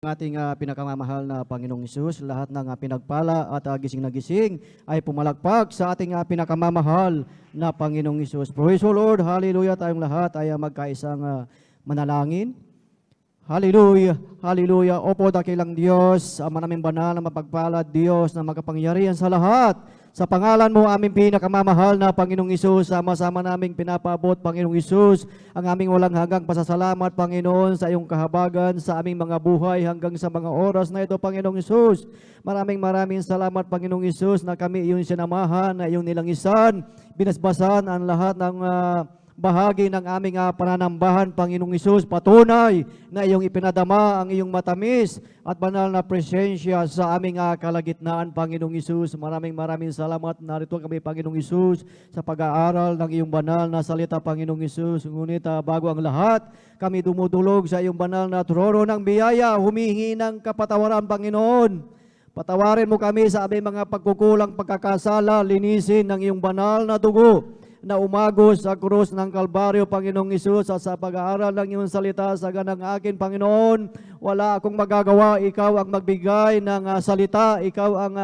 Ang ating pinakamamahal na Panginoong Hesus, lahat ng pinagpala at gising na gising ay pumalagpak sa ating pinakamamahal na Panginoong Hesus. Praise the Lord, hallelujah, tayong lahat ay magkaisang manalangin. Hallelujah, hallelujah. Opo, dakilang Diyos, manaming banal na mapagpalad, Diyos na makapangyarihan sa lahat. Sa pangalan mo, aming pinakamamahal na Panginoong Hesus, sama-sama naming pinapaabot, Panginoong Hesus, ang aming walang hanggang pasasalamat, Panginoon, sa iyong kahabagan, sa aming mga buhay hanggang sa mga oras na ito, Panginoong Hesus. Maraming salamat, Panginoong Hesus, na kami iyong sinamahan, na iyong nilangisan, binasbasan ang lahat ng bahagi ng aming pananambahan, Panginoong Hesus. Patunay na iyong ipinadama ang iyong matamis at banal na presensya sa aming kalagitnaan, Panginoong Hesus. Maraming salamat. Narito kami, Panginoong Hesus, sa pag-aaral ng iyong banal na salita, Panginoong Hesus. Ngunit bago ang lahat, kami dumudulog sa iyong banal na trono ng biyaya, humihingi ng kapatawaran, Panginoon. Patawarin mo kami sa aming mga pagkukulang, pagkakasala, linisin ng iyong banal na dugo na umagos sa krus ng Kalbaryo, Panginoong Hesus, at sa pag-aaral ng iyong salita sa ganang akin, Panginoon. Wala akong magagawa, ikaw ang magbigay ng salita, ikaw ang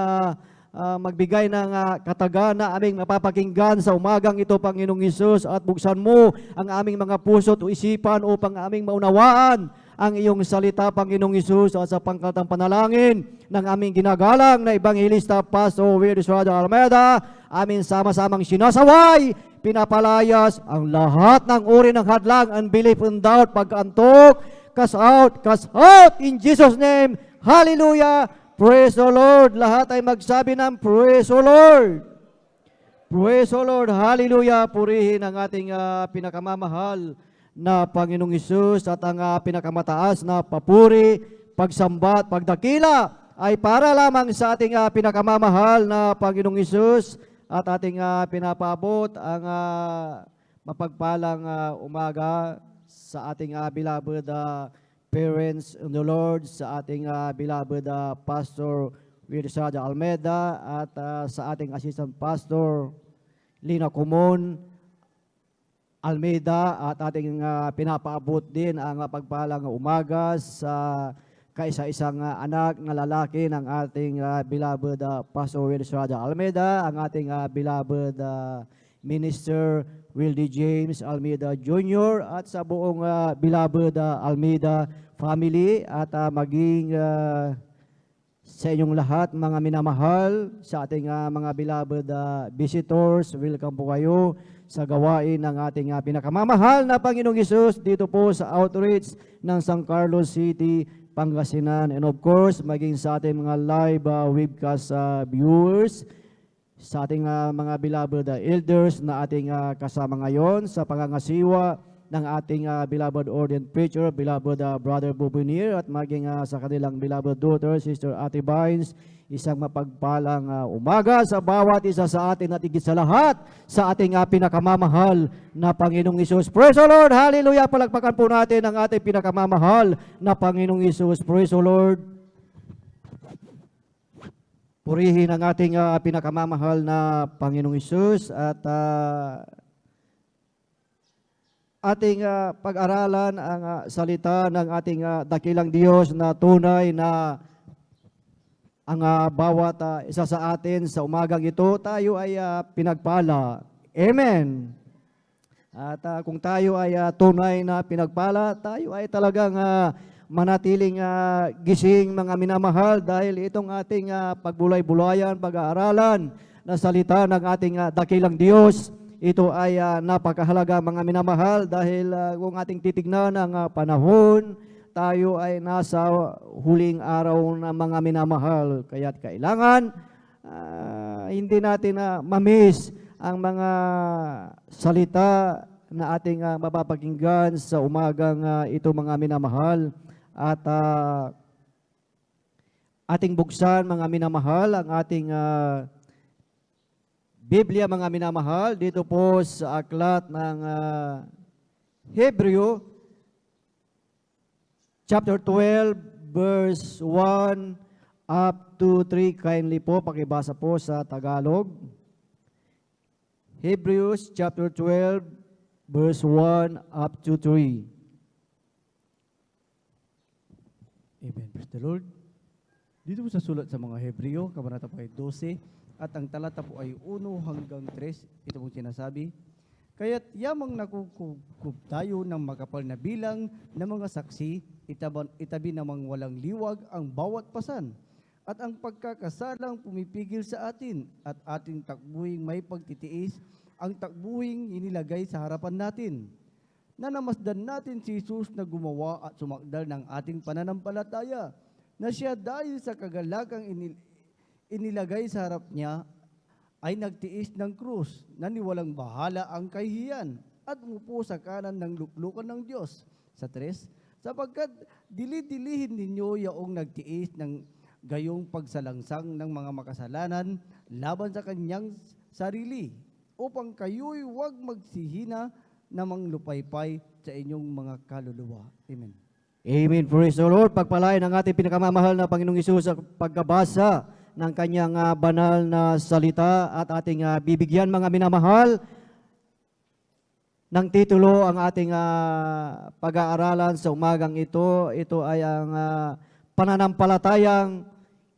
magbigay ng kataga na aming mapapakinggan sa umagang ito, Panginoong Hesus, at buksan mo ang aming mga puso at isipan upang aming maunawaan ang iyong salita, Panginoong Hesus, at sa pangkatang panalangin ng aming ginagalang na Evangelista Pastor Will Estrada Almeida, amin sama-samang sinasaway, pinapalayas ang lahat ng uri ng hadlang, unbelief and doubt, pag-antok, cast out in Jesus' name. Hallelujah! Praise the Lord! Lahat ay magsabi ng Praise the Lord! Praise the Lord! Hallelujah! Purihin ang ating pinakamamahal na Panginoong Hesus, at ang pinakamataas na papuri, pagsambat, pagdakila ay para lamang sa ating pinakamamahal na Panginoong Hesus, at ating pinapaabot ang mapagpalang umaga sa ating beloved parents in the Lord, sa ating beloved Pastor Will Estrada Almeida, at sa ating Assistant Pastor Lina Kumon Almeida, at ating pinapaabot din ang pagpalang umaga sa kaisa-isang anak na lalaki ng ating beloved Pastor Will Estrada Almeida, ang ating beloved Minister Wildy James Almeida Jr., at sa buong beloved Almeida family, at maging sa inyong lahat, mga minamahal, sa ating mga beloved visitors, welcome po kayo sa gawain ng ating pinakamamahal na Panginoong Hesus dito po sa outreach ng San Carlos City, Pangasinan, and of course, maging sa ating mga live webcast viewers, sa ating mga beloved elders na ating kasama ngayon sa pangangasiwa ng ating beloved ordained preacher, beloved Brother Bubunir, at maging sa kanilang beloved daughter, Sister Ate Vines. Isang mapagpalang umaga sa bawat isa sa atin, at higit sa lahat sa ating pinakamamahal na Panginoong Hesus. Praise the Lord! Hallelujah! Palagpakan po natin ang ating pinakamamahal na Panginoong Hesus. Praise the Lord! Purihin ang ating pinakamamahal na Panginoong Hesus, at ating pag-aralan ang salita ng ating dakilang Diyos na tunay na ang bawat isa sa atin sa umagang ito, tayo ay pinagpala. Amen. At kung tayo ay tunay na pinagpala, tayo ay talagang manatiling gising, mga minamahal, dahil itong ating pagbulay-bulayan, pag-aaralan na salita ng ating dakilang Diyos, ito ay napakahalaga, mga minamahal, dahil kung ating titignan ang panahon, tayo ay nasa huling araw na, mga minamahal. Kaya't kailangan hindi natin mamiss ang mga salita na ating mapapakinggan sa umagang ito, mga minamahal. At ating buksan, mga minamahal, ang ating Biblia, mga minamahal, dito po sa aklat ng Hebreo, chapter 12, verse 1 up to 3. Kindly po, pakibasa po sa Tagalog. Hebrews chapter 12, verse 1 up to 3. Amen. Praise the Lord. Dito po sa sulat sa mga Hebreo, kabanata po ay 12, at ang talata po ay 1 hanggang 3. Ito pong sinasabi, kaya't yamang nakukub tayo ng makapal na bilang ng mga saksi, itabi namang walang liwag ang bawat pasan, at ang pagkakasalang pumipigil sa atin, at ating takbuhing may pagtitiis, ang takbuhing inilagay sa harapan natin. Na namasdan natin si Jesus na gumawa at sumakdal ng ating pananampalataya, na siya dahil sa kagalakang inilagay sa harap niya, ay nagtiis ng krus, na niwalang bahala ang kahihiyan, at umupo sa kanan ng luklukan ng Diyos. Sa 3, sapagkat dili-dilihin ninyo yaong nagtiis ng gayong pagsalangsang ng mga makasalanan laban sa kanyang sarili, upang kayo'y huwag magsihina namang lupaypay sa inyong mga kaluluwa. Amen. Amen. Praise the Lord. Pagpalain ang ating pinakamamahal na Panginoong Hesus sa pagkabasa ng kanyang banal na salita, at ating bibigyan, mga minamahal, ng titulo ang ating pag-aaralan sa umagang ito. Ito ay ang pananampalatayang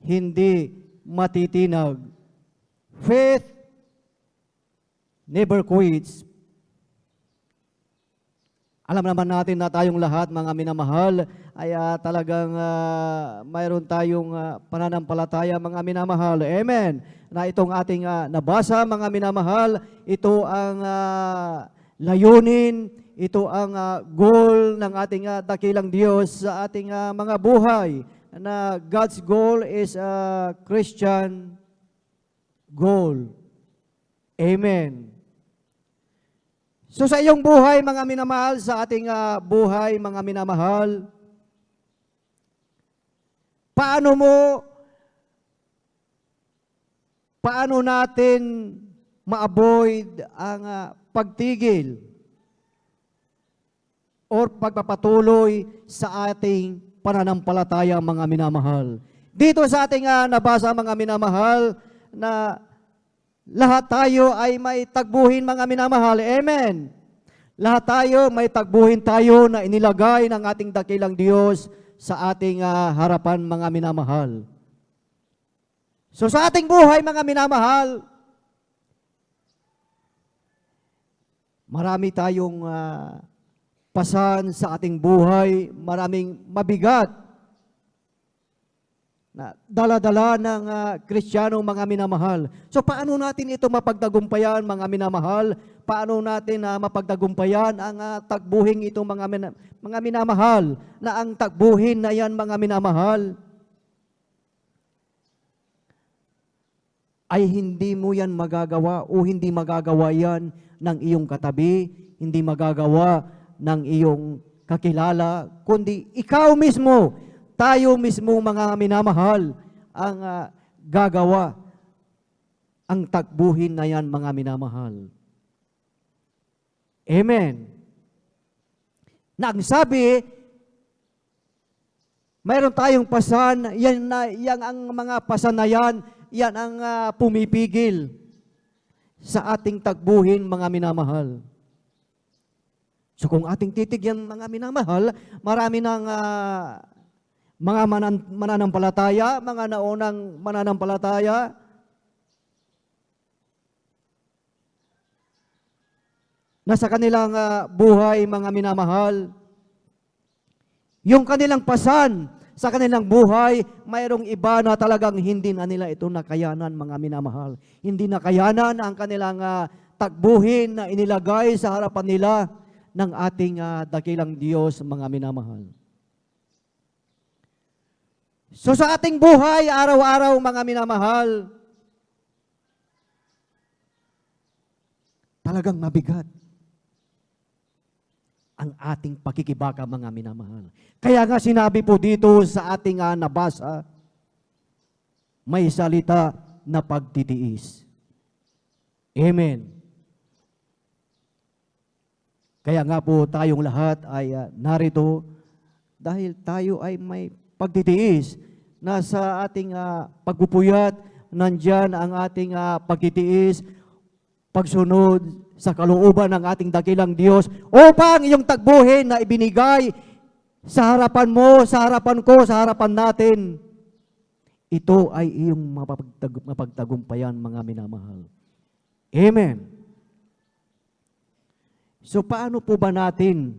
hindi matitinag. Faith never quits. Alam naman natin na tayong lahat, mga minamahal, ay talagang mayroon tayong pananampalataya, mga minamahal. Amen. Na itong ating nabasa, mga minamahal, ito ang layunin, ito ang goal ng ating dakilang Diyos sa ating mga buhay. Na God's goal is a Christian goal. Amen. So sa iyong buhay, mga minamahal, sa ating buhay, mga minamahal, paano natin ma-avoid ang pagtigil or pagpapatuloy sa ating pananampalataya, mga minamahal? Dito sa ating nabasa, mga minamahal, na lahat tayo ay may tagbuhin, mga minamahal. Amen. Lahat tayo may tagbuhin tayo na inilagay ng ating dakilang Diyos sa ating harapan, mga minamahal. So sa ating buhay, mga minamahal, marami tayong pasan sa ating buhay, maraming mabigat na dala-dala ng Kristiyanong, mga minamahal. So paano natin ito mapagtagumpayan, mga minamahal? Paano natin mapagtagumpayan ang tagbuhin ito, mga minamahal? Na ang tagbuhin na yan, mga minamahal, ay hindi mo yan magagawa o hindi magagawa yan ng iyong katabi, hindi magagawa ng iyong kakilala, kundi ikaw mismo, tayo mismo, mga minamahal, ang gagawa ang takbuhin na yan, mga minamahal. Amen. Na ang sabi, mayroon tayong pasan, yan ang mga pasan na yan ang pumipigil sa ating takbuhin, mga minamahal. So kung ating titigyan, mga minamahal, marami ng mga mananampalataya, mga naunang mananampalataya, na sa kanilang buhay, mga minamahal, yung kanilang pasan sa kanilang buhay, mayroong iba na talagang hindi na nila ito nakayanan, mga minamahal. Hindi nakayanan ang kanilang takbuhin na inilagay sa harapan nila ng ating dakilang Diyos, mga minamahal. So sa ating buhay, araw-araw, mga minamahal, talagang mabigat ang ating pakikibaka, mga minamahal. Kaya nga sinabi po dito sa ating nabasa, may salita na pagtitiis. Amen. Kaya nga po tayong lahat ay narito dahil tayo ay may pagtitiis. Nasa ating pagpupuyat, nandyan ang ating pagtitiis, pagsunod sa kalooban ng ating dakilang Diyos upang iyong tagbuhin na ibinigay sa harapan mo, sa harapan ko, sa harapan natin, ito ay iyong mapagtagumpayan, mga minamahal. Amen. So paano po ba natin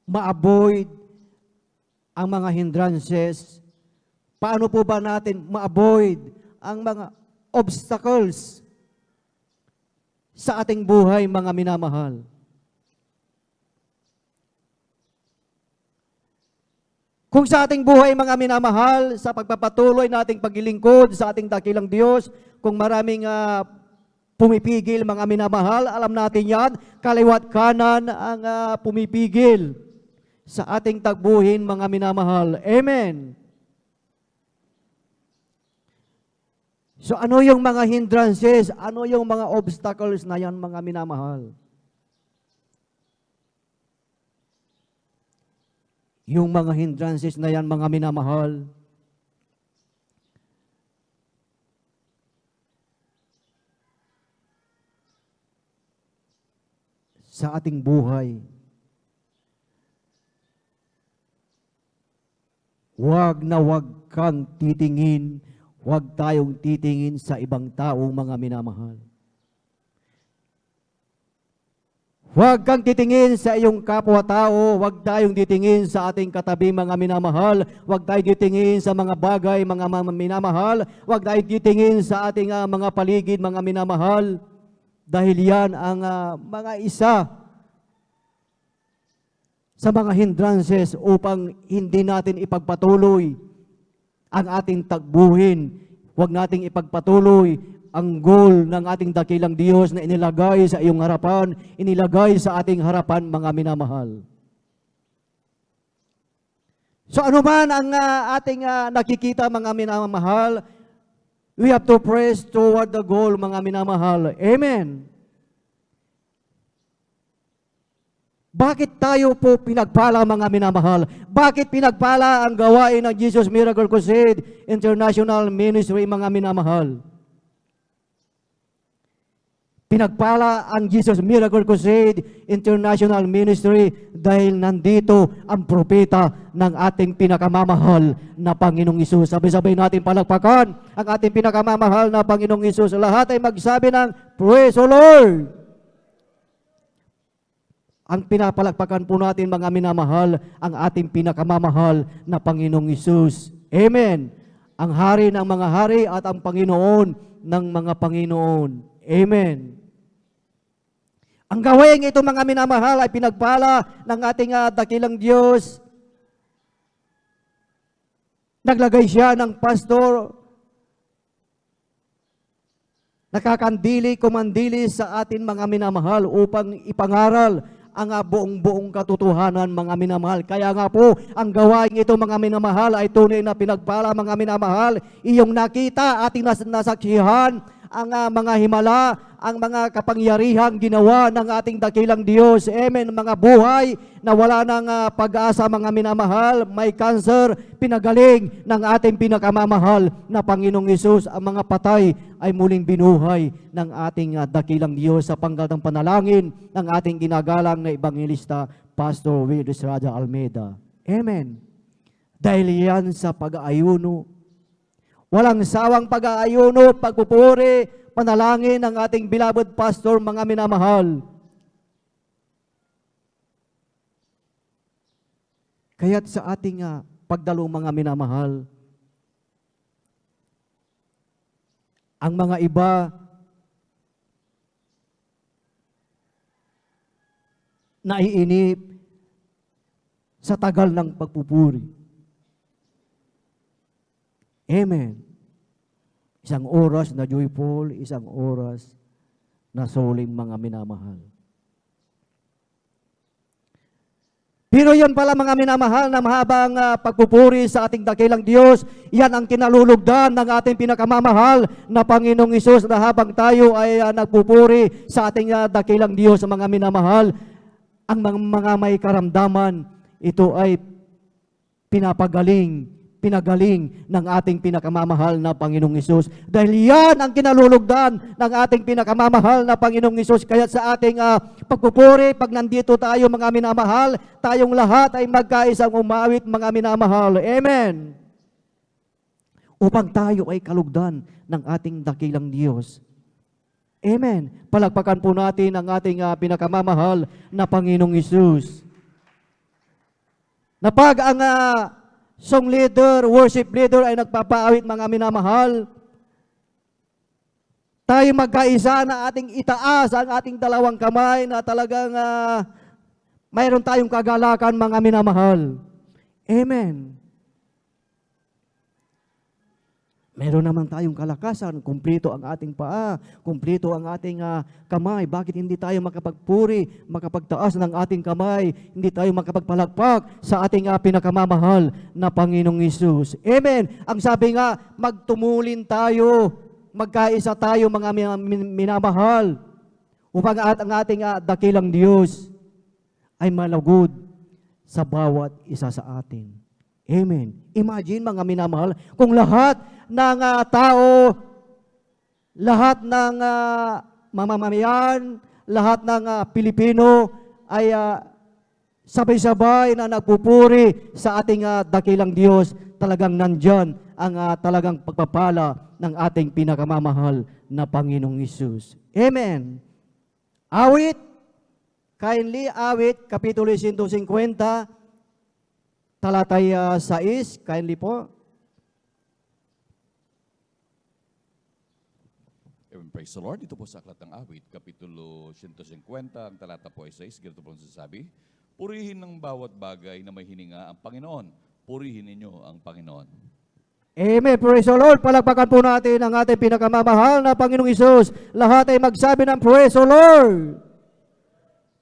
ma-avoid ang mga hindrances? Paano po ba natin ma-avoid ang mga obstacles sa ating buhay, mga minamahal? Kung sa ating buhay, mga minamahal, sa pagpapatuloy nating paglilingkod sa ating dakilang Diyos, kung maraming pumipigil, mga minamahal, alam natin yan, kaliwat kanan ang pumipigil sa ating tagbuhin, mga minamahal. Amen. So ano yung mga hindrances? Ano yung mga obstacles na yan, mga minamahal? Yung mga hindrances na yan, mga minamahal, sa ating buhay, wag na wag kang titingin, wag tayong titingin sa ibang taong, mga minamahal. Huwag kang titingin sa iyong kapwa-tao, huwag tayong titingin sa ating katabi, mga minamahal, huwag tayong titingin sa mga bagay, mga minamahal, huwag tayong titingin sa ating mga paligid, mga minamahal, dahil yan ang mga isa sa mga hindrances upang hindi natin ipagpatuloy ang ating tagbuhin. Huwag nating ipagpatuloy ang goal ng ating dakilang Diyos na inilagay sa iyong harapan, inilagay sa ating harapan, mga minamahal. So ano man ang ating nakikita, mga minamahal, we have to press toward the goal, mga minamahal. Amen. Bakit tayo po pinagpala, mga minamahal? Bakit pinagpala ang gawain ng Jesus Miracle Crusade International Ministry, mga minamahal? Pinagpala ang Jesus Miracle Crusade International Ministry dahil nandito ang propeta ng ating pinakamamahal na Panginoong Hesus. Sabay-sabay natin palakpakan ang ating pinakamamahal na Panginoong Hesus. Lahat ay magsabi ng Praise the Lord! Ang pinapalakpakan po natin, mga minamahal, ang ating pinakamamahal na Panginoong Hesus. Amen! Ang hari ng mga hari at ang Panginoon ng mga Panginoon. Amen. Ang gawain ito, mga minamahal, ay pinagpala ng ating dakilang Diyos. Naglagay siya ng pastor, nakakandili, kumandili sa atin, mga minamahal, upang ipangaral ang buong katotohanan, mga minamahal. Kaya nga po, ang gawain ito, mga minamahal, ay tunay na pinagpala, mga minamahal. Iyong nakita, ating nasaksihan, ang mga himala, ang mga kapangyarihang ginawa ng ating dakilang Diyos. Amen. Mga buhay na wala ng pag-asa, mga minamahal, may cancer, pinagaling ng ating pinakamamahal na Panginoong Hesus. Ang mga patay ay muling binuhay ng ating dakilang Diyos sa panggal ng panalangin ng ating ginagalang na Ebangelista, Pastor Willis Raja Almeida. Amen. Dahil yan sa pag-aayuno, walang sawang pag-aayuno, pagpupuri, panalangin ng ating beloved pastor, mga minamahal. Kaya't sa ating pagdalo, mga minamahal, ang mga iba naiinip sa tagal ng pagpupuri. Amen. Isang oras na joyful, isang oras na solemn, mga minamahal. Pero yan pala, mga minamahal, na mahabang pagpupuri sa ating dakilang Diyos, yan ang kinalulugdan ng ating pinakamamahal na Panginoong Hesus, na habang tayo ay nagpupuri sa ating dakilang Diyos, mga minamahal, ang mga may karamdaman, ito ay pinapagaling, pinagaling ng ating pinakamamahal na Panginoong Hesus. Dahil yan ang kinalulugdan ng ating pinakamamahal na Panginoong Hesus. Kaya sa ating pagpupuri, pag nandito tayo mga minamahal, tayong lahat ay magkaisang umawit mga minamahal. Amen. Upang tayo ay kalugdan ng ating dakilang Diyos. Amen. Palagpakan po natin ang ating pinakamamahal na Panginoong Hesus. Na pag ang song leader, worship leader ay nagpapaawit mga minamahal, tayo magkaisa na ating itaas ang ating dalawang kamay na talagang mayroon tayong kagalakan mga minamahal. Amen. Meron naman tayong kalakasan, kumplito ang ating paa, kumplito ang ating kamay. Bakit hindi tayo makapagpuri, makapagtaas ng ating kamay, hindi tayo makapagpalakpak sa ating pinakamamahal na Panginoong Hesus? Amen. Ang sabi nga, magtumulin tayo, magkaisa tayo mga minamahal, upang ang ating dakilang Diyos ay malugod sa bawat isa sa atin. Amen. Imagine mga minamahal, kung lahat ng tao, lahat ng mamamayan, lahat ng Pilipino ay sabay-sabay na nagpupuri sa ating dakilang Diyos, talagang nandyan ang talagang pagpapala ng ating pinakamamahal na Panginoong Hesus. Amen. Awit, kindly awit, Kapitulo 150, talatay 6, kindly po. Praise the Lord. Ito po sa Aklat ng Awit, Kapitulo 150, ang talata po ay 6. Ganito po sasabi, purihin ng bawat bagay na may hininga ang Panginoon. Purihin ninyo ang Panginoon. Amen. Praise the Lord. Palakpakan po natin ang ating pinakamamahal na Panginoong Hesus. Lahat ay magsabi ng Praise the Lord.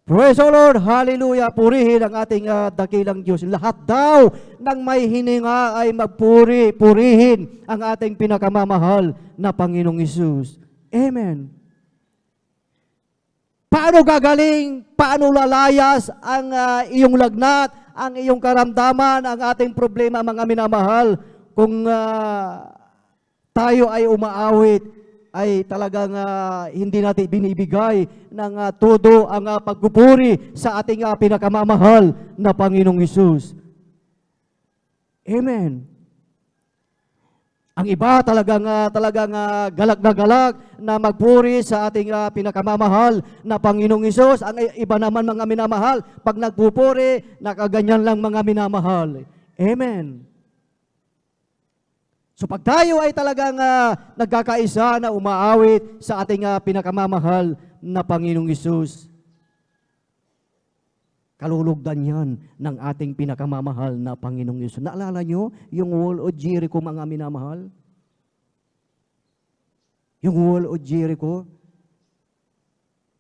Praise the Lord. Hallelujah. Purihin ang ating dakilang Diyos. Lahat daw ng may hininga ay magpuri, purihin ang ating pinakamamahal na Panginoong Hesus. Amen. Paano gagaling, paano lalayas ang iyong lagnat, ang iyong karamdaman, ang ating problema mga minamahal, kung tayo ay umaawit, ay talagang hindi natin binibigay ng todo ang pagpupuri sa ating pinakamamahal na Panginoong Hesus. Amen. Ang iba talagang galak na galak na magpuri sa ating pinakamamahal na Panginoong Hesus. Ang iba naman mga minamahal, pag nagpupuri, nakaganyan lang mga minamahal. Amen. So pag tayo ay talagang nagkakaisa na umaawit sa ating pinakamamahal na Panginoong Hesus, kalulugdan yan ng ating pinakamamahal na Panginoong Hesus. Naalala nyo yung Wall of Jericho mga minamahal? Yung Wall of Jericho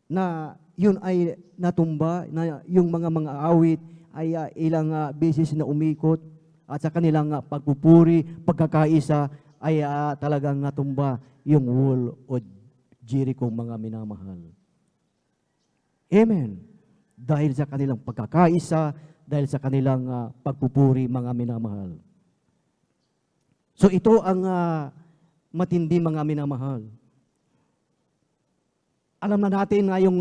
na yun ay natumba, na yung mga awit ay ilang beses na umikot at sa kanilang pagpupuri, pagkakaisa ay talagang natumba yung Wall of Jericho mga minamahal. Amen. Dahil sa kanilang pagkakaisa, dahil sa kanilang pagpupuri mga minamahal. So ito ang matindi mga minamahal. Alam na natin ngayong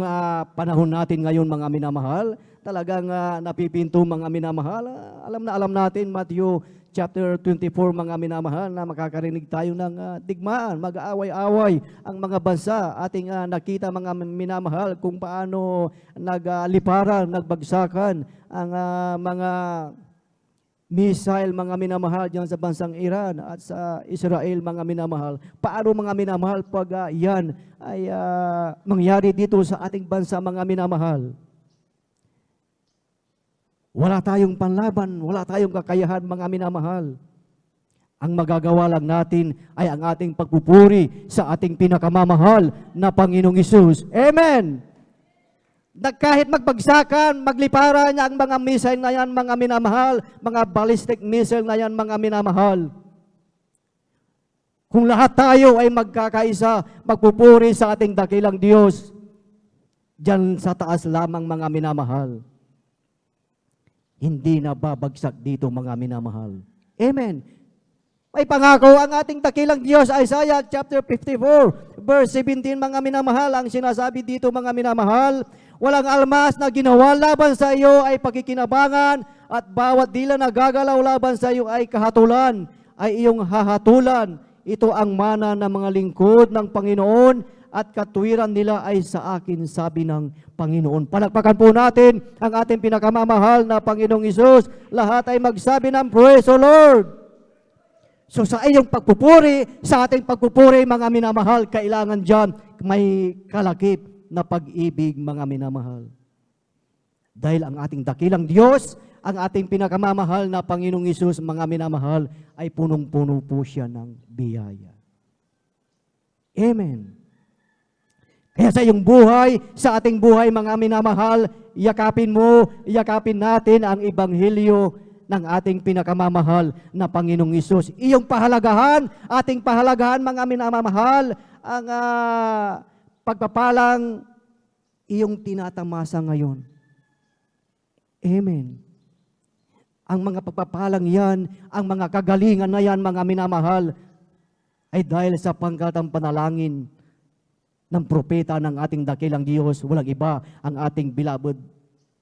panahon natin ngayon mga minamahal, talagang napipinto mga minamahal. Alam natin Matthew chapter 24 mga minamahal na makakarinig tayo ng digmaan, mag-aaway-away ang mga bansa. Ating nakita mga minamahal kung paano nagliparan, nagbagsakan ang mga missile mga minamahal diyan sa bansang Iran at sa Israel mga minamahal. Paano mga minamahal pag yan ay mangyari dito sa ating bansa mga minamahal? Wala tayong panlaban, wala tayong kakayahan mga minamahal. Ang magagawa lang natin ay ang ating pagpupuri sa ating pinakamamahal na Panginoong Hesus. Amen! Kahit magbagsakan, magliparan ang mga missile na yan mga minamahal, mga ballistic missile na yan mga minamahal. Kung lahat tayo ay magkakaisa, magpupuri sa ating dakilang Diyos, diyan sa taas lamang mga minamahal. Hindi na babagsak dito mga minamahal. Amen. May pangako ang ating dakilang Diyos, Isaiah chapter 54, verse 17, mga minamahal, ang sinasabi dito, mga minamahal, walang almas na ginawa laban sa iyo ay pakikinabangan, at bawat dila na gagalaw laban sa iyo ay kahatulan, ay iyong hahatulan. Ito ang mana ng mga lingkod ng Panginoon, at katuwiran nila ay sa akin, sabi ng Panginoon. Palakpakan po natin ang ating pinakamamahal na Panginoong Hesus. Lahat ay magsabi ng praise the Lord. So sa iyong pagpupuri, sa ating pagpupuri, mga minamahal, kailangan dyan may kalakip na pag-ibig, mga minamahal. Dahil ang ating dakilang Diyos, ang ating pinakamamahal na Panginoong Hesus, mga minamahal, ay punong-puno po siya ng biyaya. Amen. Kaya sa iyong buhay, sa ating buhay, mga minamahal, yakapin natin ang Ebanghelyo ng ating pinakamamahal na Panginoong Hesus. Iyong pahalagahan, ating pahalagahan, mga minamahal, ang pagpapalang iyong tinatamasa ngayon. Amen. Ang mga pagpapalang yan, ang mga kagalingan na yan, mga minamahal, ay dahil sa pangkatang panalangin ng propeta ng ating dakilang Diyos, walang iba, ang ating beloved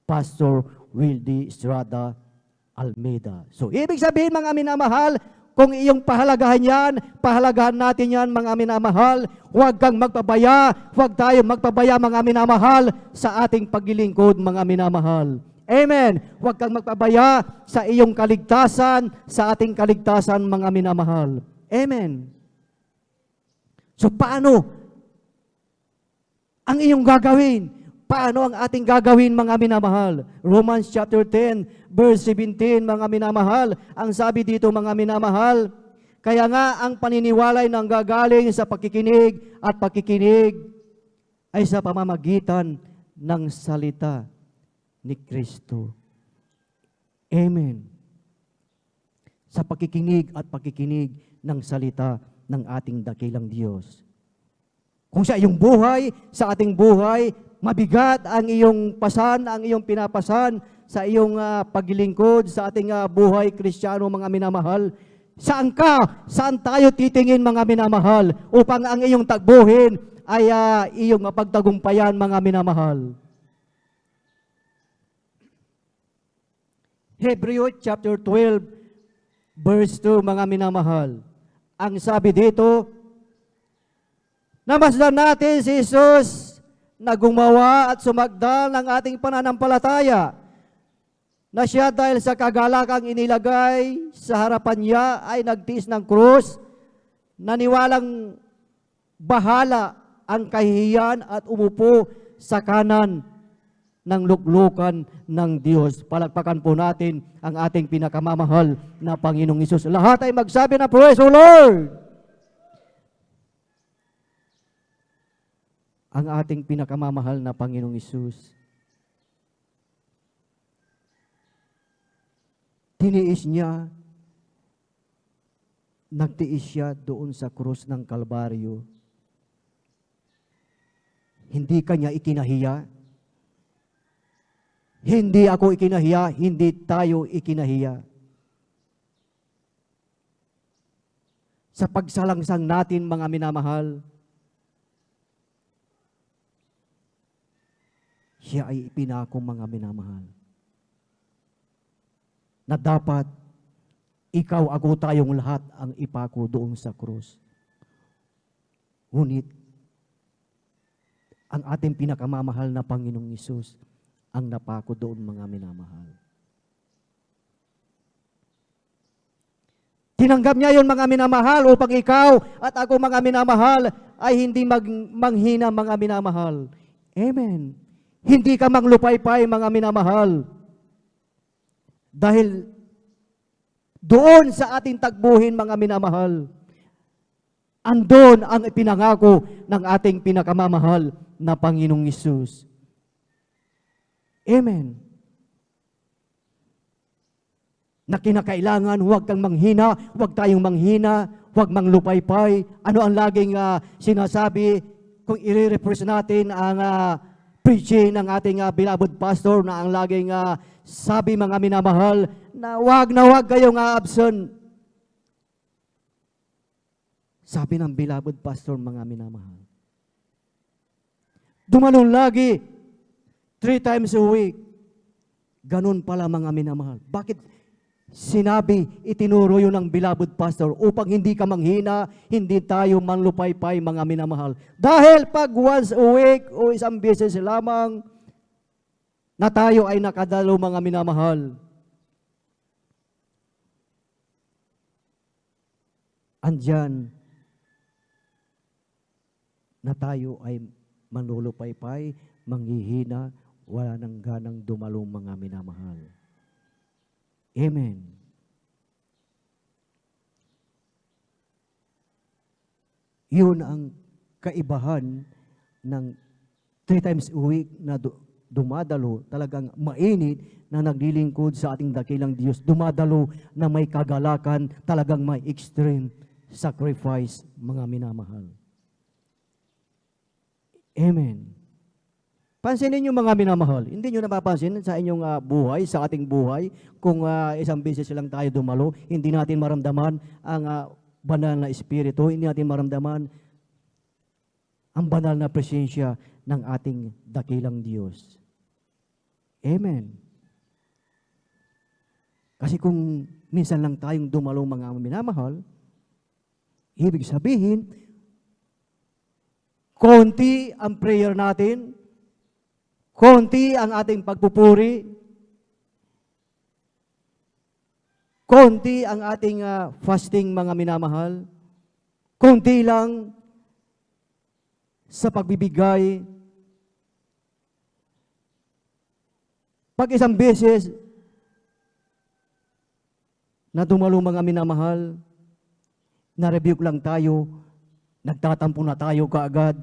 Pastor Wildy Estrada Almeida. So, ibig sabihin, mga minamahal, kung iyong pahalagahan yan, pahalagahan natin yan, mga minamahal, huwag kang magpabaya, huwag tayo magpabaya, mga minamahal, sa ating paglilingkod, mga minamahal. Amen. Huwag kang magpabaya sa iyong kaligtasan, sa ating kaligtasan, mga minamahal. Amen. So, paano ang iyong gagawin? Paano ang ating gagawin, mga minamahal? Romans chapter 10, verse 17, mga minamahal. Ang sabi dito, mga minamahal, kaya nga ang paniniwalay ng gagaling sa pakikinig at pakikinig ay sa pamamagitan ng salita ni Kristo. Amen. Sa pakikinig at pakikinig ng salita ng ating dakilang Diyos. Kung sa iyong buhay, sa ating buhay, mabigat ang iyong pasan, ang iyong pinapasan sa iyong paglilingkod, sa ating buhay Kristiyano, mga minamahal. Saan tayo titingin, mga minamahal, upang ang iyong tagbuhin ay iyong pagtagumpayan, mga minamahal? Hebrews chapter 12, verse 2, mga minamahal. Ang sabi dito, namasdan natin si Jesus na gumawa at sumagdal ng ating pananampalataya, na siya dahil sa kagalakang inilagay sa harapan niya ay nagtiis ng krus, naniwalang bahala ang kahihiyan at umupo sa kanan ng luklukan ng Diyos. Palakpakan po natin ang ating pinakamamahal na Panginoong Hesus. Lahat ay magsabi na, praise the Lord! Ang ating pinakamamahal na Panginoong Hesus, tiniis niya, nagtiis siya doon sa krus ng Kalbaryo. Hindi kanya ikinahiya. Hindi ako ikinahiya, hindi tayo ikinahiya. Sa pagsalangsang natin, mga minamahal, siya ay ipinako, mga minamahal, na dapat ikaw, ako, tayong lahat ang ipako doon sa krus. Ngunit, ang ating pinakamamahal na Panginoong Hesus ang napako doon, mga minamahal. Tinanggap niya yon, mga minamahal, upang ikaw at ako, mga minamahal, ay hindi manghina, mga minamahal. Amen. Hindi ka manglupaypay, mga minamahal. Dahil doon sa ating tagbuhin, mga minamahal, andon ang ipinangako ng ating pinakamamahal na Panginoong Hesus. Amen. Na kinakailangan, huwag kang manghina, huwag tayong manghina, huwag manglupaypay. Ano ang laging sinasabi kung i-represent natin ang preaching ng ating beloved pastor, na ang laging sabi, mga minamahal, na huwag kayong absent. Sabi ng beloved pastor, mga minamahal. Dumalon lagi, 3 times a week. Ganun pala mga minamahal. Bakit sinabi, itinuro yun ng beloved pastor upang hindi ka manghina, hindi tayo manlupaypay mga minamahal. Dahil pag once a week o isang beses lamang na tayo ay nakadalo mga minamahal, andyan na tayo ay manlulupaypay, manghihina, wala nang ganang dumalong mga minamahal. Amen. Yun ang kaibahan ng 3 times a week na dumadalo, talagang mainit na naglilingkod sa ating dakilang Diyos. Dumadalo na may kagalakan, talagang may extreme sacrifice, mga minamahal. Amen. Pansinin niyo mga minamahal, hindi niyo napapansin sa inyong buhay, sa ating buhay, kung isang beses lang tayo dumalo, hindi natin maramdaman ang banal na espiritu, hindi natin maramdaman ang banal na presensya ng ating dakilang Diyos. Amen. Kasi kung minsan lang tayong dumalo mga minamahal, ibig sabihin, konti ang prayer natin, konti ang ating pagpupuri, konti ang ating fasting mga minamahal, konti lang sa pagbibigay. Pag isang beses na dumalo mga minamahal, na-rebuke lang tayo, nagtatampo na tayo kaagad,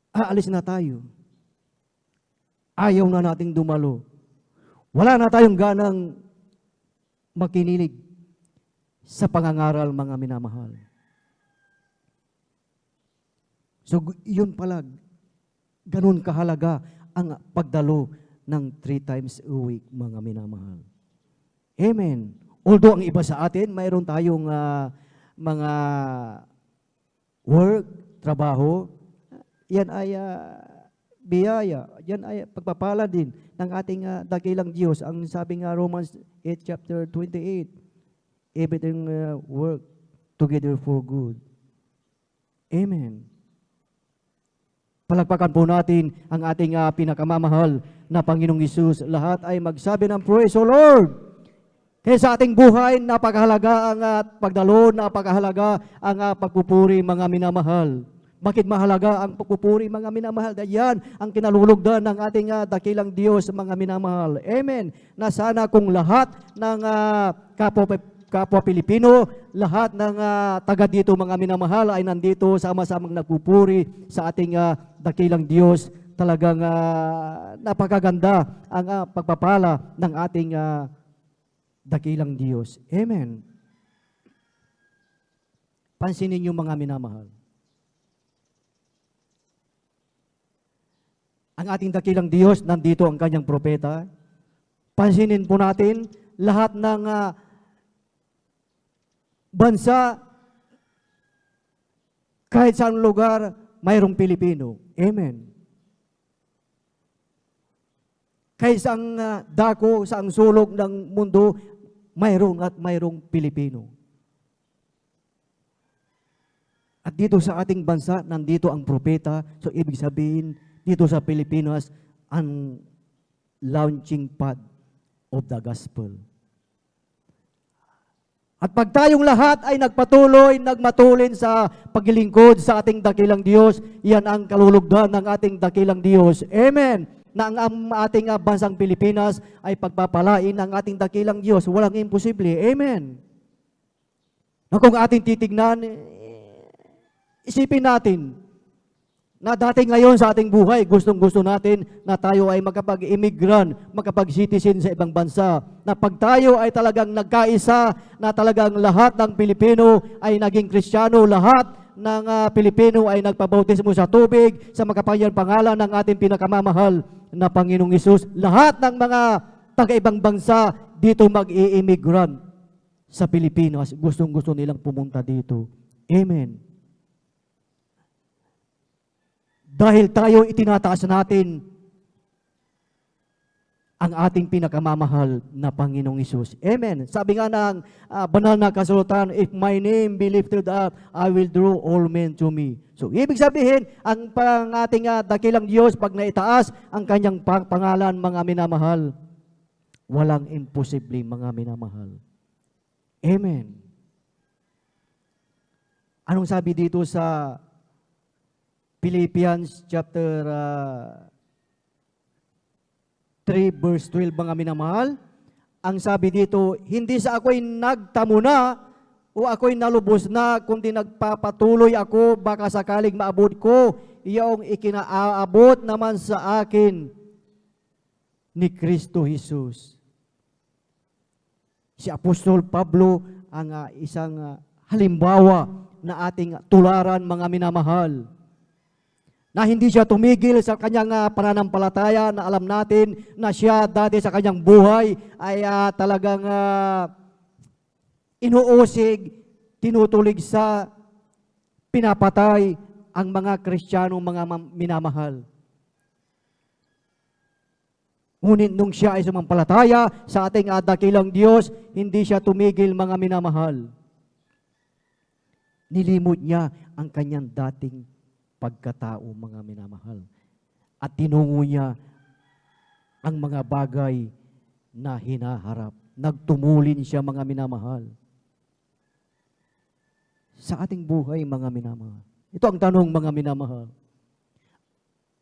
aalis na tayo. Ayaw na nating dumalo. Wala na tayong ganang makinilig sa pangangaral mga minamahal. So yun pala, ganun kahalaga ang pagdalo ng 3 times a week mga minamahal. Amen. Although ang iba sa atin, mayroon tayong mga work, trabaho, yan ay biyaya, yan ay pagpapala din ng ating dakilang Diyos. Ang sabi nga Romans 8 chapter 28, everything work together for good. Amen. Palagpakan po natin ang ating pinakamamahal na Panginoong Hesus. Lahat ay magsabi ng praise o Lord. Kaya sa ating buhay, napakahalaga ang pagdalo, napakahalaga ang pagpupuri mga minamahal. Bakit mahalaga ang pagpupuri mga minamahal? Dahil yan ang kinalulugdan ng ating dakilang Diyos mga minamahal. Amen. Na sana kung lahat ng kapwa Pilipino, lahat ng taga dito mga minamahal ay nandito sama-samang nagpupuri sa ating dakilang Diyos. Talagang napakaganda ang pagpapala ng ating dakilang Diyos. Amen. Pansinin niyo mga minamahal. Ang ating dakilang Diyos, nandito ang kanyang propeta. Pansinin po natin, lahat ng bansa, kahit saan lugar, mayroong Pilipino. Amen. Kahit saang dako, saang sulok ng mundo, mayroong Pilipino. At dito sa ating bansa, nandito ang propeta. So, ibig sabihin, dito sa Pilipinas, ang launching pad of the gospel. At pag tayong lahat ay nagmatulin sa paglilingkod sa ating dakilang Diyos, yan ang kalulugdan ng ating dakilang Diyos. Amen. Na ang ating bansang Pilipinas ay pagpapalain ng ating dakilang Diyos. Walang imposible. Amen. Na kung ating titignan, isipin natin, na dati ngayon sa ating buhay, gustong-gusto natin na tayo ay makapag-immigrant, makapag-citizen sa ibang bansa. Na pag tayo ay talagang nagkaisa, na talagang lahat ng Pilipino ay naging Kristiyano, lahat ng Pilipino ay nagpabautismo sa tubig, sa makapangyarihang pangalan ng ating pinakamamahal na Panginoong Hesus. Lahat ng mga taga-ibang bansa dito mag-i-immigrant. sa Pilipinas, gustong-gusto nilang pumunta dito. Amen. Dahil tayo itinataas natin ang ating pinakamamahal na Panginoong Hesus. Amen. Sabi nga ng banal na kasulatan, if my name be lifted up, I will draw all men to me. So, ibig sabihin, ang ating dakilang Diyos, pag naitaas ang kanyang pangalan, mga minamahal, walang imposible, mga minamahal. Amen. Anong sabi dito sa Philippians chapter 3 verse 12, mga minamahal? Ang sabi dito, hindi sa ako'y nagtamo na o ako'y nalubos na, kundi nagpapatuloy ako, baka sakaling maabot ko iyong ikinaabot naman sa akin ni Kristo Jesus. Si Apostol Pablo ang isang halimbawa na ating tularan, mga minamahal, na hindi siya tumigil sa kanyang pananampalataya, na alam natin na siya dati sa kanyang buhay ay talagang inuusig, tinutulig sa pinapatay ang mga Kristiyanong mga minamahal. Ngunit nung siya ay sumampalataya sa ating dakilang Diyos, hindi siya tumigil, mga minamahal. Nilimot niya ang kanyang dating pagkatao, mga minamahal. At tinungo niya ang mga bagay na hinaharap. Nagtumulin siya, mga minamahal. Sa ating buhay, mga minamahal. Ito ang tanong, mga minamahal.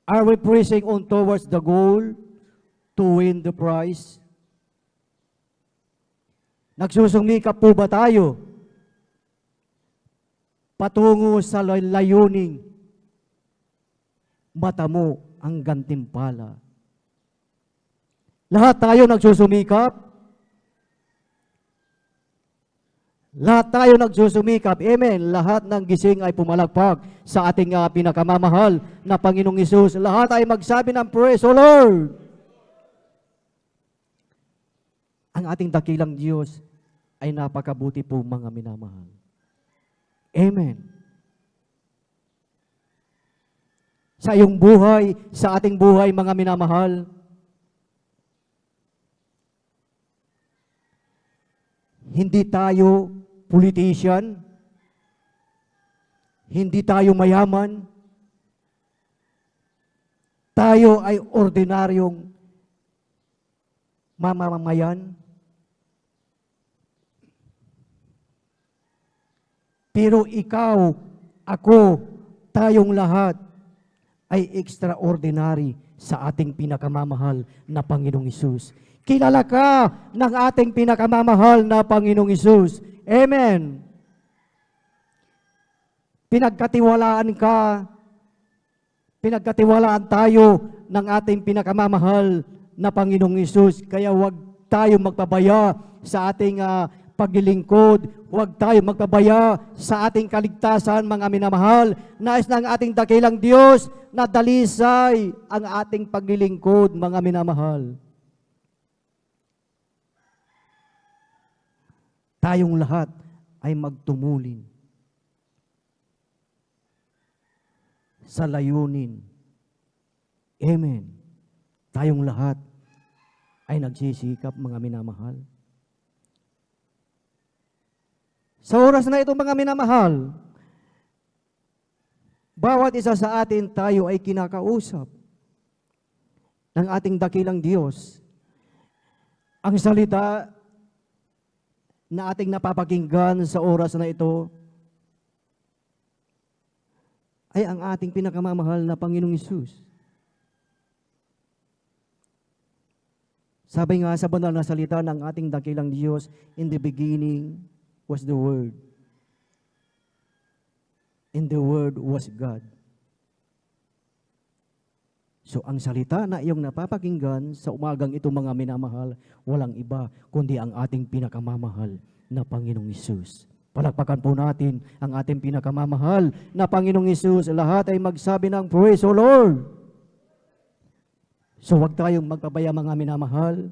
Are we pressing on towards the goal to win the prize? Nagsusumikap po ba tayo patungo sa layuning matamo ang gantimpala? Lahat tayo nagsusumikap. Lahat tayo nagsusumikap. Amen. Lahat ng gising ay pumalagpag sa ating pinakamamahal na Panginoong Hesus. Lahat ay magsabi ng praise, O Lord. Ang ating dakilang Diyos ay napakabuti po, mga minamahal. Amen. Sa iyong buhay, sa ating buhay, mga minamahal, hindi tayo politician, hindi tayo mayaman, tayo ay ordinaryong mamamayan. Pero ikaw, ako, tayong lahat ay extraordinary sa ating pinakamamahal na Panginoong Hesus. Kilala ka ng ating pinakamamahal na Panginoong Hesus. Amen. Pinagkatiwalaan ka, pinagkatiwalaan tayo ng ating pinakamamahal na Panginoong Hesus. Kaya huwag tayo magpabaya sa ating paglilingkod, huwag tayo magpabaya sa ating kaligtasan, mga minamahal. Nais ng ating dakilang Diyos na dalisay ang ating paglilingkod, mga minamahal. Tayong lahat ay magtumulin sa layunin. Amen. Tayong lahat ay nagsisikap, mga minamahal. Sa oras na ito, mga minamahal, bawat isa sa atin, tayo ay kinakausap ng ating dakilang Diyos. Ang salita na ating napapakinggan sa oras na ito ay ang ating pinakamamahal na Panginoong Hesus. Sabi nga sa banal na salita ng ating dakilang Diyos, in the beginning was the Word. And the Word was God. So ang salita na iyong napapakinggan sa umagang ito, mga minamahal, walang iba kundi ang ating pinakamamahal na Panginoong Hesus. Palakpakan po natin ang ating pinakamamahal na Panginoong Hesus. Lahat ay magsabi ng praise, O Lord. So huwag tayong magpabaya, mga minamahal.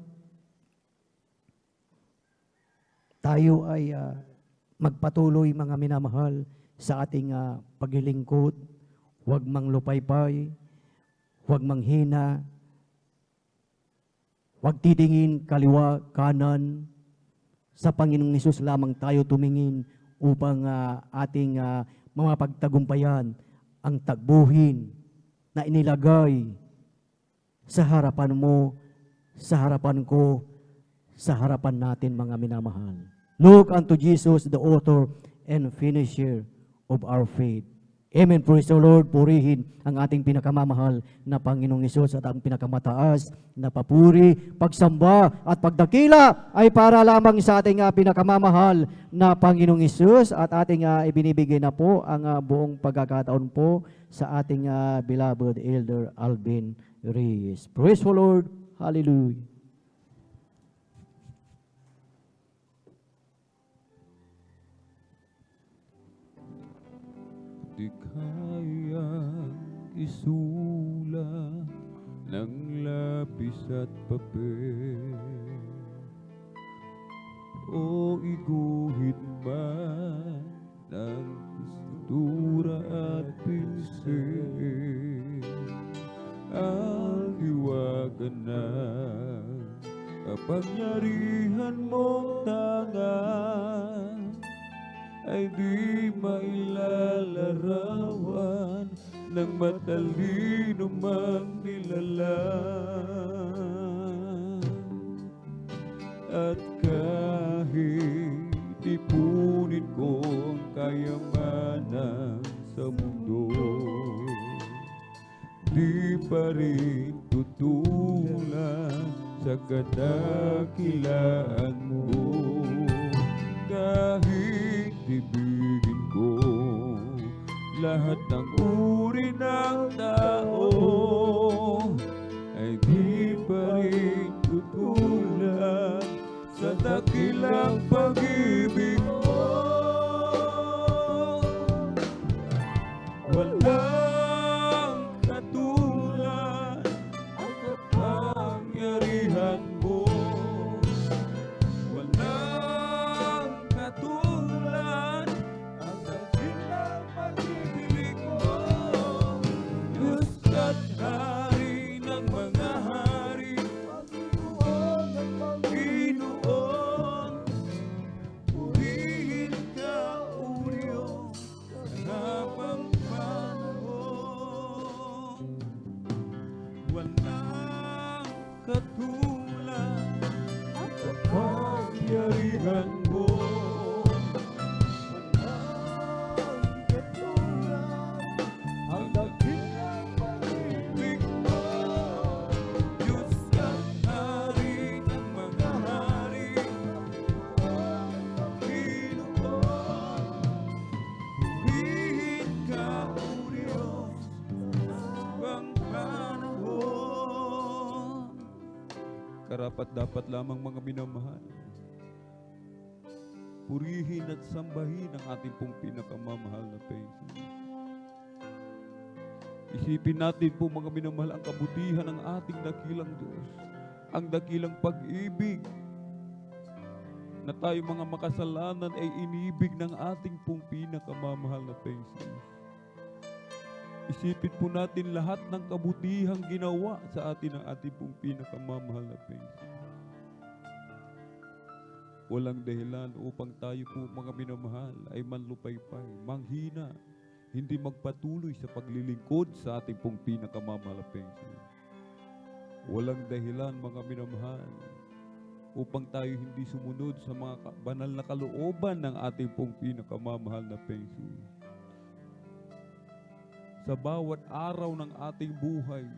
tayo ay magpatuloy mga minamahal sa ating paglilingkod, huwag manglupaypay, huwag manghina, huwag titingin kaliwa, kanan. Sa Panginoong Hesus lamang tayo tumingin upang ating mapagtagumpayan ang tagbuhin na inilagay sa harapan mo, sa harapan ko, sa harapan natin mga minamahal. Look unto Jesus, the author and finisher of our faith. Amen. Praise the Lord. Purihin ang ating pinakamamahal na Panginoong Hesus at ang pinakamataas na papuri, pagsamba at pagdakila ay para lamang sa ating pinakamamahal na Panginoong Hesus at ating ibinibigay na po ang buong pagkakataon po sa ating beloved Elder Alvin Reyes. Praise the Lord. Hallelujah. Di kayang isulat ng lapis at papel o iguhit man ng pintura at pinsel. Ang hiwagan ng kapangyarihan mong tangan ay di mailalarawan ng matalino mang nilalang. At kahit ipunin ko ang kayamanan sa mundo, di pa rin tutulad sa kadakilaan mo. Kahit ibigin ko lahat ng uri ng tao, ay di pa rin tutulad sa dakilang pag-ibig mo. Walang katulad ang kapangyarihan mo. Walang katulad ang dakilang pag-ibig mo. Diyos at Hari ng mga hari, Panginoon ng Panginoon, purihin ka, O Diyos, sa habang panahon. Walang katulad ang kapangyarihan mo. Walang katulad ang dakilang pag-ibig mo. Diyos at Hari ng mga hari, Panginoon, purihin ka, O Diyos, sa habang panahon. Karapat dapat lamang mga minamahal, purihin at sambahin ang ating pong pinakamamahal na Panginoon. Isipin natin po mga minamahal ang kabutihan ng ating dakilang Diyos, ang dakilang pag-ibig na tayo mga makasalanan ay inibig ng ating pong pinakamamahal na Panginoon. Isipin po natin lahat ng kabutihang ginawa sa atin ng ating pong pinakamamahal na Panginoon. Walang dahilan upang tayo po mga minamahal ay manlupaypay, manghina, hindi magpatuloy sa paglilingkod sa ating pong pinakamamahal na Panginoon. Walang dahilan mga minamahal upang tayo hindi sumunod sa mga banal na kalooban ng ating pong pinakamamahal na Panginoon. Sa bawat araw ng ating buhay,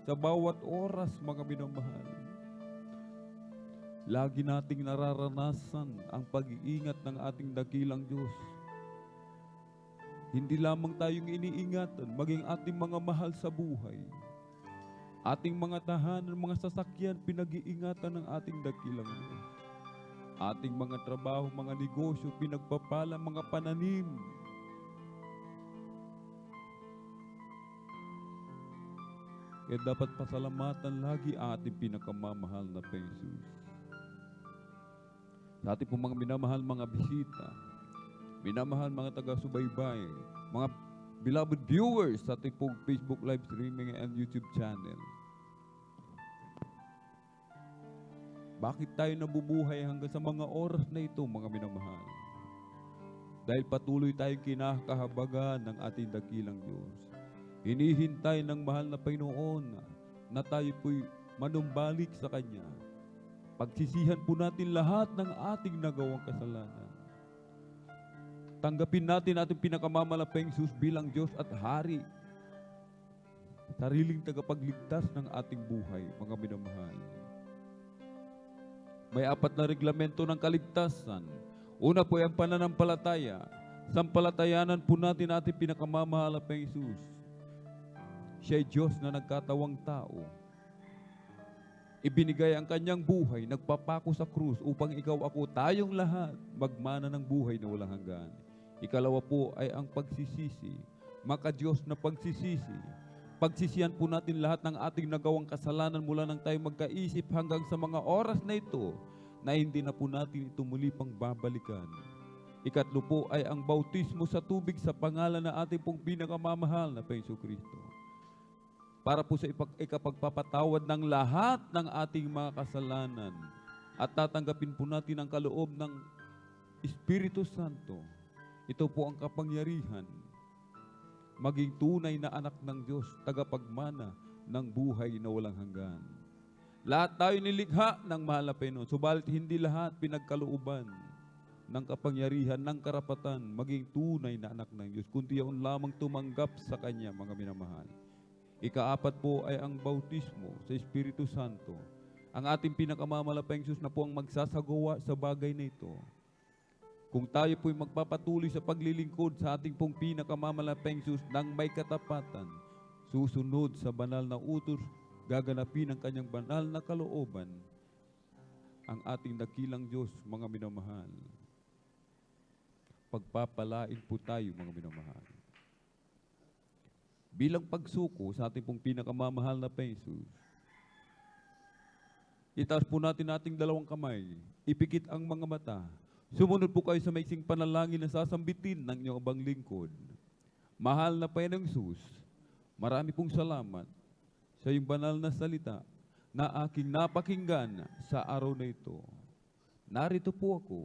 sa bawat oras mga minamahal, lagi nating nararanasan ang pag-iingat ng ating dakilang Diyos. Hindi lamang tayong iniingatan, maging ating mga mahal sa buhay. Ating mga tahanan, mga sasakyan, pinag-iingatan ng ating dakilang Diyos. Ating mga trabaho, mga negosyo, pinagpapala, mga pananim. Kaya dapat pasalamatan lagi ating pinakamamahal na Jesus. sa ating pong mga minamahal mga bisita, minamahal mga taga-subaybay, mga beloved viewers sa ating pong Facebook live streaming and YouTube channel. Bakit tayo nabubuhay hanggang sa mga oras na ito, mga minamahal? Dahil patuloy tayong kinakahabagan ng ating dakilang Diyos. Hinihintay ng mahal na Panginoon na tayo po'y manumbalik sa Kanya. Pagsisihan po natin lahat ng ating nagawang kasalanan. Tanggapin natin ating pinakamamalaping Jesus bilang Diyos at Hari. Sariling tagapagligtas ng ating buhay, mga minamahal. May 4 na reglamento ng kaligtasan. Una po ay ang pananampalataya. Sampalatayanan po natin ating pinakamamahalaping Jesus. Siya ay Diyos na nagkatawang tao. Ibinigay ang kanyang buhay, nagpapako sa krus upang ikaw, ako, tayong lahat magmana ng buhay na walang hanggan. Ikalawa po ay ang pagsisisi, maka-Diyos na pagsisisi. Pagsisihan po natin lahat ng ating nagawang kasalanan mula nang tayo magkaisip hanggang sa mga oras na ito na hindi na po natin ito muli pang babalikan. Ikatlo po ay ang bautismo sa tubig sa pangalan na ating pong pinakamamahal na Panginoong Kristo. Para po sa ikapagpapatawad ng lahat ng ating mga kasalanan at tatanggapin po natin ang kaloob ng Espiritu Santo. Ito po ang kapangyarihan, maging tunay na anak ng Diyos, tagapagmana ng buhay na walang hanggan. Lahat tayo nilikha ng mahal na Panginoon, subalit hindi lahat pinagkalooban ng kapangyarihan, ng karapatan, maging tunay na anak ng Diyos, kundi yaon lamang tumanggap sa Kanya, mga minamahal. Ika-4 po ay ang bautismo sa Espiritu Santo. Ang ating pinakamamalaping Diyos na po ang magsasagawa sa bagay na ito. Kung tayo po'y magpapatuloy sa paglilingkod sa ating pong pinakamamalaping Diyos nang may katapatan, susunod sa banal na utos, gaganapin ang kanyang banal na kalooban, ang ating dakilang Diyos, mga minamahal. Pagpapalain po tayo, mga minamahal. Bilang pagsuko sa ating pong pinakamamahal na Panginoon, itaas po natin ating dalawang kamay, ipikit ang mga mata, sumunod po kayo sa maiksing panalangin na sasambitin ng inyong abang lingkod. Mahal na Panginoong Jesus, marami pong salamat sa iyong banal na salita na aking napakinggan sa araw na ito. Narito po ako,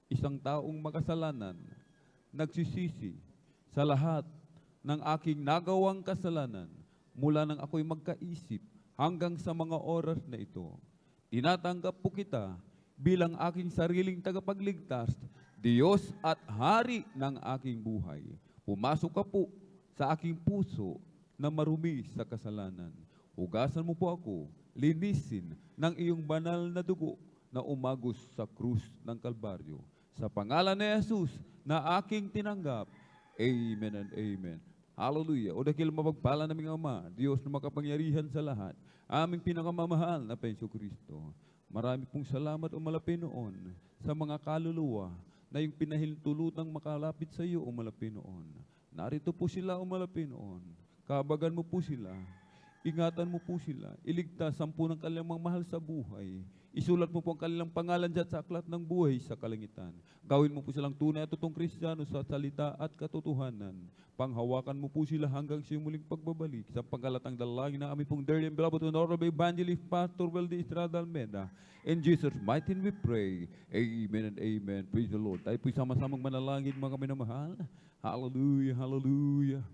isang taong makasalanan, nagsisisi sa lahat ng aking nagawang kasalanan mula nang ako'y magkaisip hanggang sa mga oras na ito. Tinatanggap po kita bilang aking sariling tagapagligtas, Diyos at Hari ng aking buhay. Pumasok ka po sa aking puso na marumi sa kasalanan. Hugasan mo po ako, linisin ng iyong banal na dugo na umagos sa krus ng Kalbaryo. Sa pangalan ni Jesus na aking tinanggap, Amen and Amen. Hallelujah. O dakil mapagpala naming Ama, Diyos na makapangyarihan sa lahat, aming pinakamamahal na Panginoong Kristo. Marami pong salamat o malapinoon sa mga kaluluwa na yung pinahintulutang makalapit sa iyo o malapinoon. Narito po sila o malapinoon. Kabagan mo po sila. Ingatan mo po sila. Iligtas ang po ng kanilang mga mahal sa buhay. Isulat mo po ang kanilang pangalan dyan sa aklat ng buhay sa kalangitan. Gawin mo po silang tunay at totoong Kristiyano sa salita at katotohanan. Panghawakan mo po sila hanggang sa iyong muling pagbabalik. Sa pangkalatang dalangin na aming pong dearly and beloved Honorable Evangelist Pastor Weldy Estrada Almeda. In Jesus' mighty name we pray. Amen and Amen. Praise the Lord. Tayo po'y sama-samang manalangin, mga minamahal. Hallelujah, hallelujah.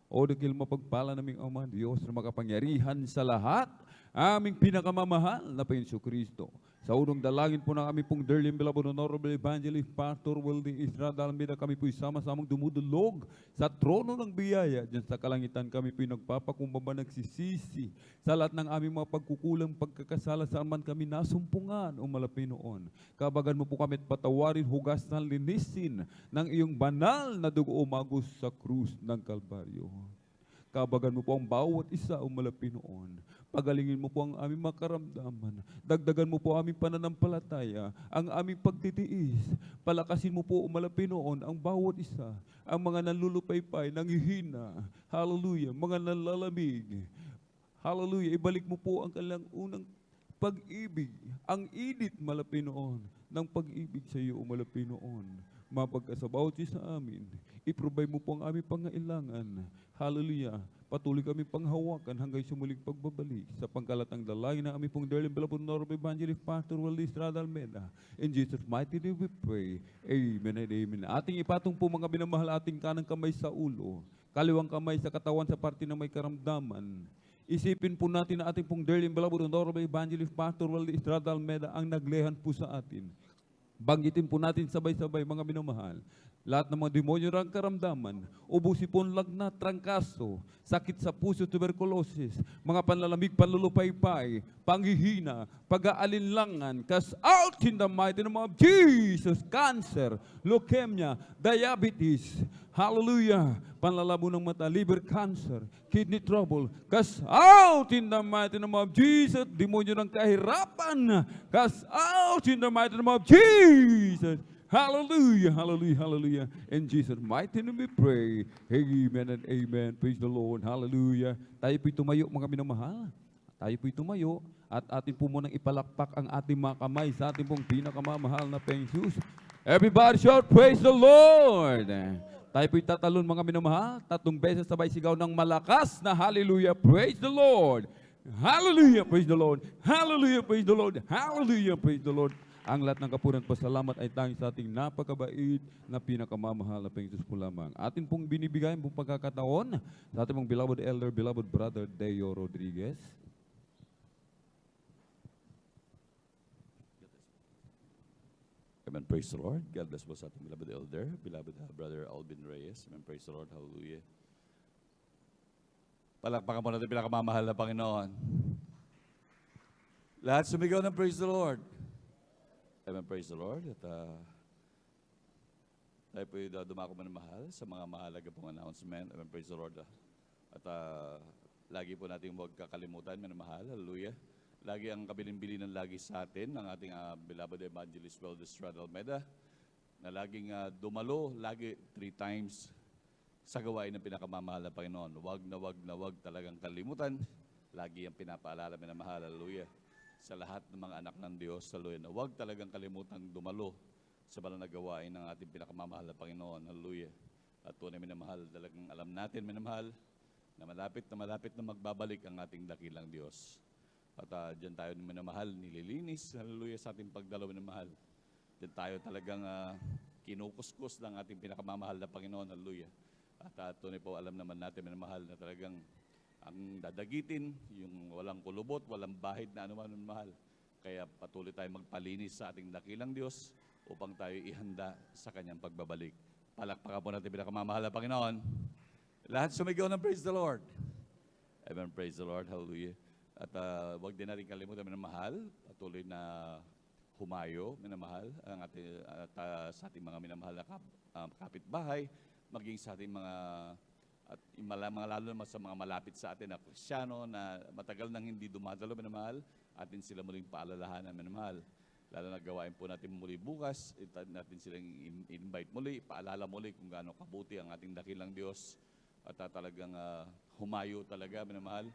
O dakil mapagpala naming Ama, Diyos na makapangyarihan sa lahat, aming pinakamamahal na Panginoong Kristo. Sa unang dalangin po ng aming pong dearly and beloved Honorable Evangelist Pastor Weldy Estrada Almeda, kami po'y sama-samang dumudulog sa trono ng biyaya. Diyan sa kalangitan kami po'y nagpapakumbaba, nagsisisi sa lahat ng aming mga pagkukulang, pagkakasala saan man kami nasumpungan o malapinoon. Kabagan mo po kami at patawarin, hugasan, linisin ng iyong banal na dugo umagos sa krus ng Kalbaryo. Kabagan mo po ang bawat isa o malapinoon. Pagalingin mo po ang aming makaramdaman. Dagdagan mo po aming pananampalataya, ang aming pagtitiis. Palakasin mo po o malapinoon ang bawat isa. Ang mga nanlulupaypay, nanghihina. Hallelujah. Mga nanlalamig. Hallelujah. Ibalik mo po ang kanilang unang pag-ibig, ang init malapinoon ng pag-ibig sa iyo, O Malapinoon. Mapagkasabaw sa amin, i-provide mo po ang aming pangailangan. Hallelujah. Patuloy kami panghawakan hanggang sa muling pagbabalik sa pangkalatang dalangin na aming pong dearly beloved Honorable Evangelist Pastor Waldis Estrada Almeda. In Jesus' mighty name we pray. Amen and amen. Ating ipatong po mga binamahal ating kanang kamay sa ulo, kaliwang kamay sa katawan sa parte na may karamdaman. Isipin po natin na ating pong dearly beloved Honorable Evangelist Pastor Waldis Estrada Almeda ang naglehan po sa atin. Banggitin po natin sabay-sabay mga minamahal. Lahat ng mga demonyo ng karamdaman, ubo, sipon, lagnat, trangkaso, sakit sa puso, tuberculosis, mga panlalamig, panlulupaypay, panghihina, pag-aalinlangan, cast out in the mighty name of Jesus, cancer, leukemia, diabetes, hallelujah, panlalabo ng mata, liver cancer, kidney trouble, cast out in the mighty name of Jesus, demonyo ng kahirapan, cast out in the mighty name of Jesus. Hallelujah, hallelujah, hallelujah. In Jesus' mighty name we pray. Amen and amen. Praise the Lord. Hallelujah. Tayo po'y tumayo, mga minamahal. Tayo po'y tumayo at atin po munang ipalakpak ang ating mga kamay sa ating pong pinakamamahal na Panginoong Jesus. Everybody shout, praise the Lord. Tayo po'y tatalon, mga minamahal. 3 beses sabay sigaw ng malakas na hallelujah. Praise the Lord. Hallelujah, praise the Lord. Hallelujah, praise the Lord. Hallelujah, praise the Lord. Ang lahat ng kapunan pasalamat ay tanging sa ating napakabait na pinakamamahal na Panginoon po lamang. Atin pong binibigay pong pagkakataon sa ating pong beloved elder, beloved brother Deo Rodriguez. Amen, praise the Lord. God bless po sa ating beloved elder, beloved brother Alvin Reyes. Amen, praise the Lord. Hallelujah. Palakpakan po natin pinakamamahal na Panginoon. Lahat sumigaw ng praise the Lord. Amen, praise the Lord. At tayo po dumako man mahal sa mga mahalaga pong announcement. Amen, praise the Lord. At lagi po natin huwag kakalimutan, minamahal. Hallelujah. Lagi ang kabilin-bilinan lagi sa atin ng ating beloved evangelist Waldis Estrada Almeda na laging dumalo, lagi 3 times sa gawain ng pinakamamahal na Panginoon. Wag talagang kalimutan. Lagi ang pinapaalala, minamahal. Hallelujah. Sa lahat ng mga anak ng Diyos, hallelujah, na huwag talagang kalimutang dumalo sa banal na gawain ng ating pinakamamahal na Panginoon, hallelujah. At tunay minamahal, talagang alam natin, minamahal, na malapit na magbabalik ang ating dakilang Diyos. At dyan tayo minamahal, nililinis, hallelujah, sa ating pagdalaw, minamahal. Dyan tayo talagang kinukuskus ng ating pinakamamahal na Panginoon, hallelujah. At tunay po, alam naman natin, minamahal, na talagang ang dadagitin, yung walang kulubot, walang bahid na anuman mahal. Kaya patuloy tayo magpalinis sa ating dakilang Diyos upang tayo ihanda sa Kanyang pagbabalik. Palakpakan po natin pinakamamahal na Panginoon. Lahat sumigaw ng praise the Lord. Amen, praise the Lord, hallelujah. At huwag din natin kalimutan, minamahal, patuloy na humayo, minamahal, ang ating, sa ating mga minamahal na kapitbahay, maging sa ating mga at lalo naman sa mga malapit sa atin na Kristiyano na matagal nang hindi dumadalo, minamahal, atin sila muling paalalahanan, minamahal. Lalo na gawain po natin muli bukas, natin silang invite muli, paalala muli kung gaano kabuti ang ating dakilang Diyos at talagang humayo talaga, minamahal.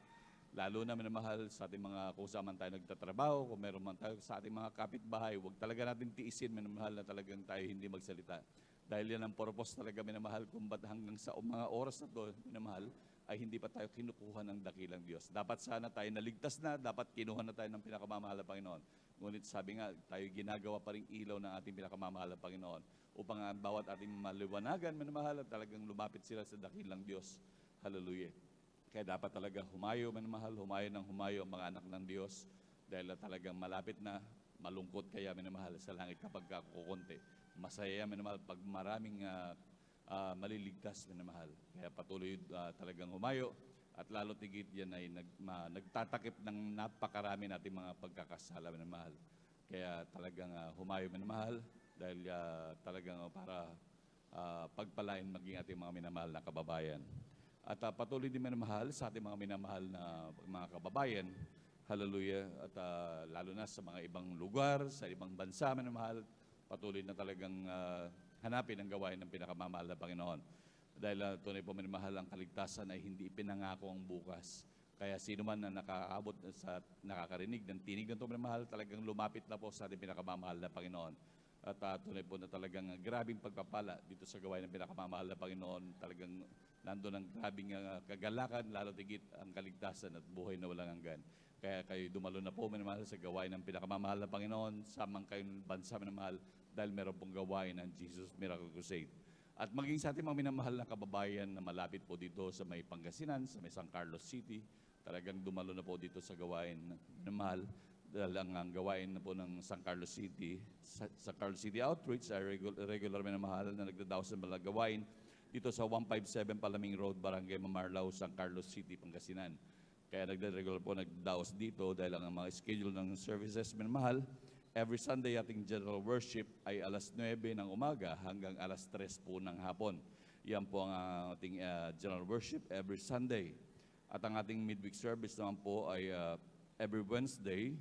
Lalo na, minamahal, sa ating mga kung saan man tayo nagtatrabaho, kung meron man tayo sa ating mga kapitbahay, huwag talaga natin tiisin, minamahal, na talagang tayo hindi magsalita. Dahil yan ang purpose talaga, minamahal, kung ba't hanggang sa mga oras na to, minamahal, ay hindi pa tayo kinukuha ng dakilang Diyos. Dapat sana tayo naligtas na, dapat kinuha na tayo ng pinakamamahal na Panginoon. Ngunit sabi nga, tayo ginagawa pa rin ilaw ng ating pinakamamahal na Panginoon upang ang bawat ating maliwanagan, minamahal, at talagang lumapit sila sa dakilang Diyos. Hallelujah. Kaya dapat talaga humayo, minamahal, humayo ang mga anak ng Diyos dahil talagang malapit na, malungkot kaya, minamahal, sa langit kapag kukunti. Masaya, minamahal, pag maraming maliligtas, minamahal. Kaya patuloy talagang humayo at lalo tigit yan ay nagtatakip ng napakarami nating mga pagkakasala, minamahal. Kaya talagang humayo, minamahal, dahil talagang para pagpalain maging ating mga minamahal na kababayan. At patuloy din, minamahal, sa ating mga minamahal na mga kababayan, hallelujah, at lalo na sa mga ibang lugar, sa ibang bansa, minamahal, patuloy na talagang hanapin ang gawain ng pinakamamahal na Panginoon. Dahil tunay po, minamahal, ang kaligtasan ay hindi ipinangako ang bukas, Kaya sino man na nakakaabot sa nakakarinig ng tinig ng mahal, talagang lumapit na po sa ating pinakamamahal na Panginoon. At tunay po na talagang grabing pagpapala dito sa gawain ng pinakamamahal na Panginoon. Talagang nandun ang grabing kagalakan, lalo tigit ang kaligtasan at buhay na walang hanggan. Kaya kayo dumalo na po, minamahal, sa gawain ng pinakamamahal na Panginoon. Samang kayong bansa, minamahal, dahil meron pong gawain ng Jesus Miracle Crusade. At maging sa ating mga minamahal na kababayan na malapit po dito sa may Pangasinan, sa may San Carlos City, talagang dumalo na po dito sa gawain na mahal. Dahil ang gawain na po ng San Carlos City, sa Carlos City Outreach ay regular na mahal na nagdadaos ng mga gawain dito sa 157 Palaming Road, Barangay Mamarlao, San Carlos City, Pangasinan. Kaya nagre-regular po nagdaos dito dahil ang mga schedule ng services minamahal, every Sunday ating general worship ay alas 9 ng umaga hanggang alas 3 po ng hapon. Yan po ang ating general worship every Sunday. At ang ating midweek service naman po ay every Wednesday